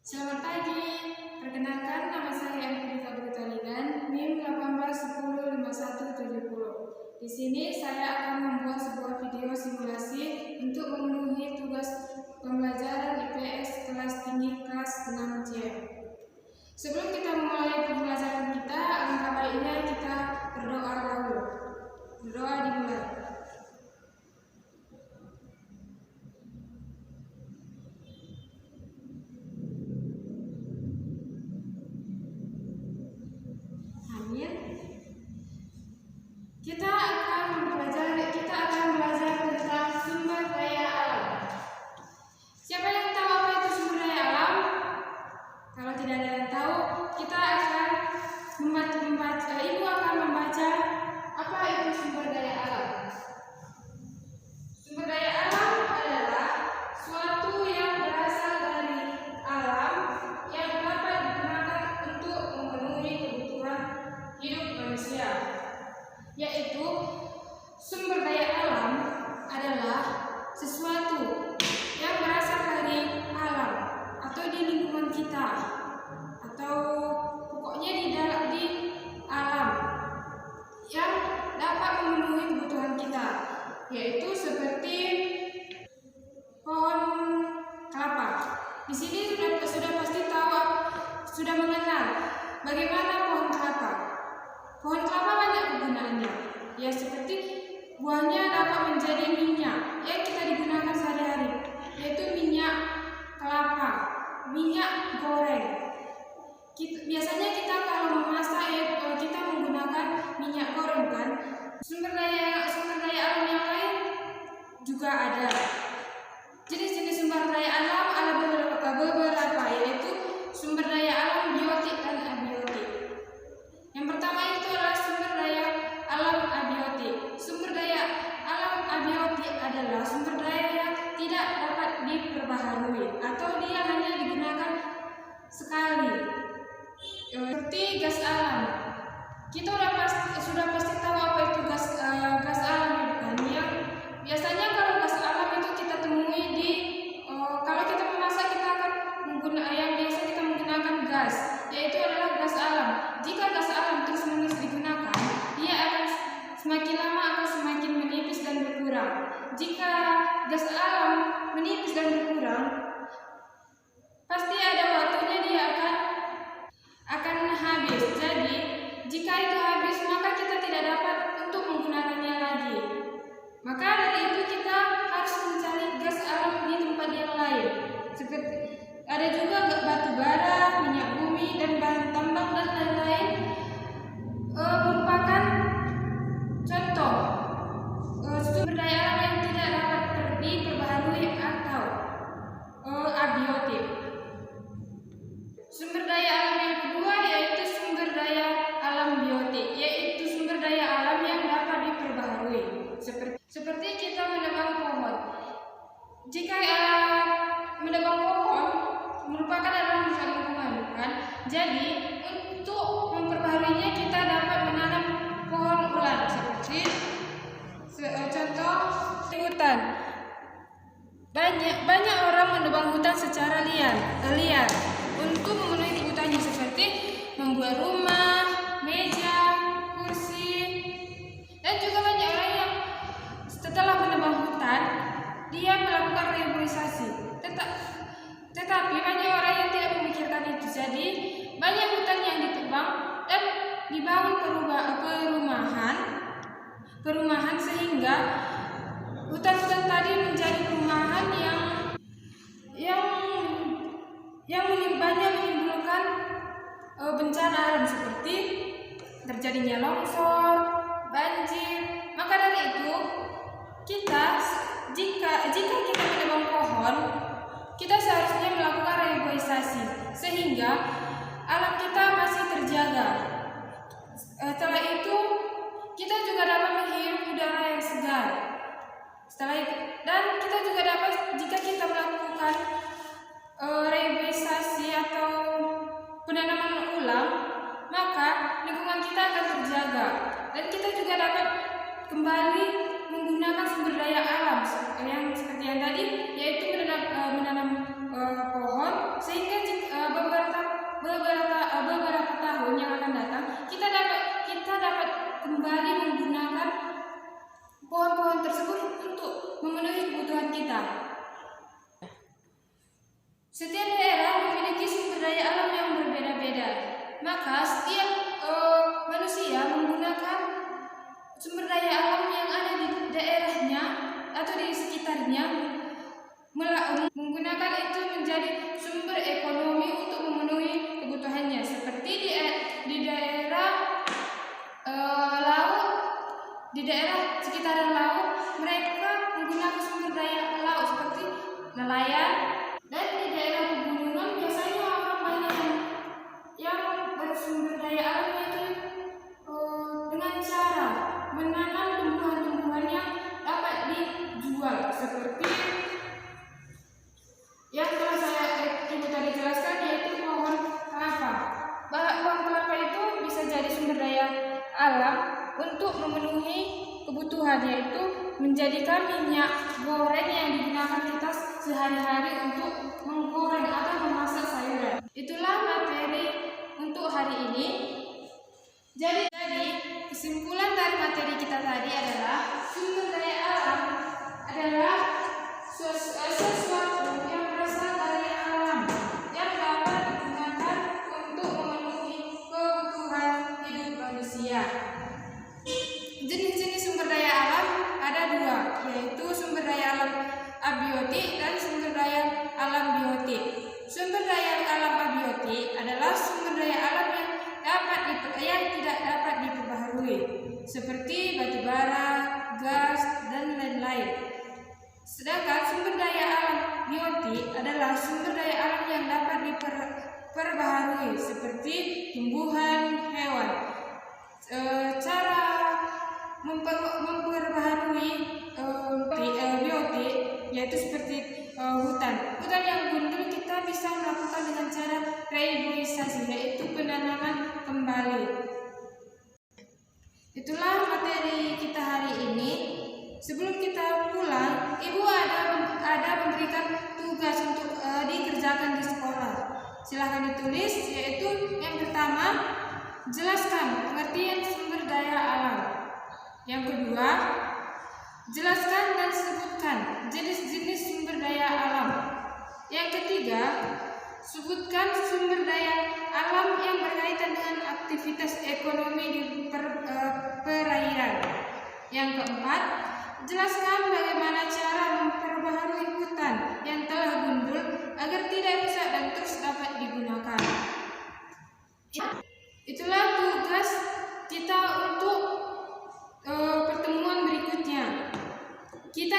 Selamat pagi, perkenalkan nama saya Elvira Bertaligan, NIM 18105170. Di sini saya akan membuat sebuah video simulasi untuk memenuhi tugas pembelajaran IPS kelas tinggi kelas 6C. Sebelum kita memulai pembelajaran kita, alangkah baiknya kita berdoa dahulu. Berdoa dimulai. Kita akan belajar tentang sumber daya alam. Siapa yang tahu apa itu sumber daya alam? Kalau tidak ada yang tahu, kita akan membaca. Ibu akan membaca apa itu sumber daya alam. Sumber daya alam adalah suatu yang berasal dari alam yang dapat digunakan untuk memenuhi kebutuhan hidup manusia. Yaitu sumber daya alam adalah sesuatu yang berasal dari alam atau di lingkungan kita, atau pokoknya di alam yang dapat memenuhi kebutuhan kita, yaitu seperti pohon kelapa. Di sini sudah pasti tahu, sudah mengenal bagaimana pohon kelapa. Pohon kelapa banyak kegunaannya, ya seperti buahnya dapat menjadi minyak yang kita digunakan sehari-hari, yaitu minyak kelapa, minyak goreng. Biasanya kita kalau memasak kita menggunakan minyak goreng kan. Sumber daya alam yang lain juga ada. Jenis-jenis sumber daya alam ada beberapa, yaitu sumber daya alam biotik dan abiotik. Yang pertama itu adalah sumber daya alam abiotik. Sumber daya alam abiotik adalah sumber daya yang tidak dapat diperbaharui atau dia hanya digunakan sekali. Seperti gas alam. Kita sudah pasti tahu apa itu gas alam itu kan. Yang biasanya kalau gas alam itu kita temui kalau kita memasak kita akan menggunakan gas, yaitu adalah gas alam. Jika gas alam terus-menerus digunakan, dia akan semakin lama akan semakin menipis dan berkurang. Jika gas alam menipis dan berkurang, pasti ada waktunya dia akan habis. Jadi, jika itu habis, maka kita tidak dapat untuk menggunakannya lagi. Maka dari itu kita harus mencari gas alam di tempat yang lain. Seperti ada juga batu bara, minyak bumi, dan bahan tambang dan lain-lain merupakan contoh sumber daya alam yang tidak dapat diperbaharui atau abiotik. Sumber daya alam yang kedua yaitu sumber daya alam biotik, yaitu sumber daya alam yang dapat diperbaharui. Seperti kita menebang pohon. Jika menebang pohon merupakan adalah merusak lingkungan, kan? Jadi untuk memperbaharuinya kita dapat menanam pohon ulang, seperti contoh di hutan. Banyak orang menebang hutan secara liar untuk memenuhi kebutuhannya, seperti membuat rumah, meja, kursi, dan juga banyak orang yang setelah menebang hutan dia melakukan reboisasi. Tetapi banyak orang yang tidak memikirkan itu. Jadi banyak hutan yang ditebang dan dibangun perumahan sehingga hutan-hutan tadi menjadi perumahan yang banyak menimbulkan bencana alam seperti terjadinya longsor, banjir. Maka dari itu jika kita menebang pohon, kita seharusnya melakukan reboisasi sehingga alam kita masih terjaga. Setelah itu kita juga dapat menghirup udara yang segar. Dan kita juga dapat, jika kita melakukan reboisasi atau penanaman ulang, maka lingkungan kita akan terjaga dan kita juga dapat kembali menggunakan sumber daya alam yang seperti yang tadi, yaitu menanam pohon, sehingga beberapa tahun yang akan datang, kita dapat kembali menggunakan pohon-pohon tersebut untuk memenuhi kebutuhan kita. Setiap daerah memiliki sumber daya alam yang berbeda-beda, maka setiap manusia menggunakan sumber daya alam yang ada di daerahnya atau di sekitarnya, menggunakan itu menjadi sumber ekonomi untuk memenuhi kebutuhannya. Seperti di daerah laut, di daerah sekitaran laut, mereka menggunakan sumber daya laut seperti nelayan. Dan di daerah pegunungan biasanya orang banyak yang bersumber daya alam itu dengan cara menanam tumbuhan-tumbuhan yang dapat dijual, seperti yang telah ibu tadi jelaskan, yaitu pohon kelapa. Pohon kelapa itu bisa jadi sumber daya alam untuk memenuhi kebutuhan, yaitu menjadikan minyak goreng yang digunakan kita sehari-hari untuk menggoreng atau memasak sayuran. Itulah materi untuk hari ini. Jadi kesimpulan dari materi kita tadi adalah sumber daya alam adalah sesuatu yang berasal dari alam yang dapat digunakan untuk memenuhi kebutuhan hidup manusia. Jenis-jenis sumber daya alam ada dua, yaitu sumber daya alam abiotik dan sumber daya alam biotik. Sumber daya alam abiotik adalah sumber daya alam yang tidak dapat diperbaharui, seperti batu bara, gas, dan lain-lain. Sedangkan sumber daya alam biotik adalah sumber daya alam yang dapat diperbaharui, seperti tumbuhan, hewan. Cara memperbaharui biotik yaitu seperti hutan yang gundul kita bisa melakukan dengan cara reboisasi, yaitu penanaman kembali. Itulah materi kita hari ini. Sebelum kita pulang, ibu ada memberikan tugas untuk dikerjakan di sekolah. Silahkan ditulis, yaitu yang pertama, jelaskan pengertian sumber daya alam. Yang kedua, jelaskan dan sebutkan jenis-jenis sumber daya alam. Yang ketiga, sebutkan sumber daya alam yang berkaitan dengan aktivitas ekonomi di perairan. Yang keempat, jelaskan bagaimana cara memperbaharui hutan yang telah gundul agar tidak rusak dan terus dapat digunakan. Itulah tugas kita untuk pertemuan berikutnya. Kita